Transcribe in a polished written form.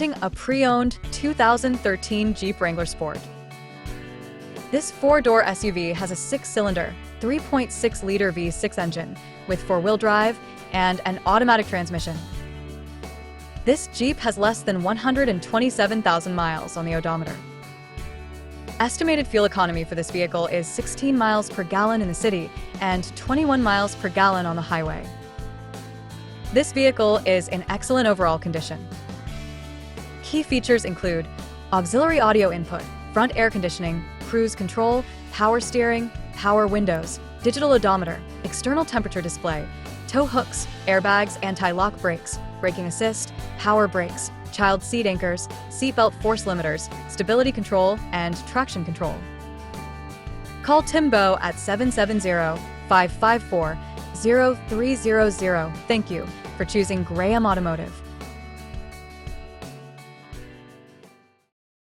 A pre-owned 2013 Jeep Wrangler Sport. This four-door SUV has a six-cylinder, 3.6-liter V6 engine with four-wheel drive and an automatic transmission. This Jeep has less than 127,000 miles on the odometer. Estimated fuel economy for this vehicle is 16 miles per gallon in the city and 21 miles per gallon on the highway. This vehicle is in excellent overall condition. Key features include auxiliary audio input, front air conditioning, cruise control, power steering, power windows, digital odometer, external temperature display, tow hooks, airbags, anti-lock brakes, braking assist, power brakes, child seat anchors, seatbelt force limiters, stability control, and traction control. Call Timbo at 770-554-0300. Thank you for choosing Graham Automotive.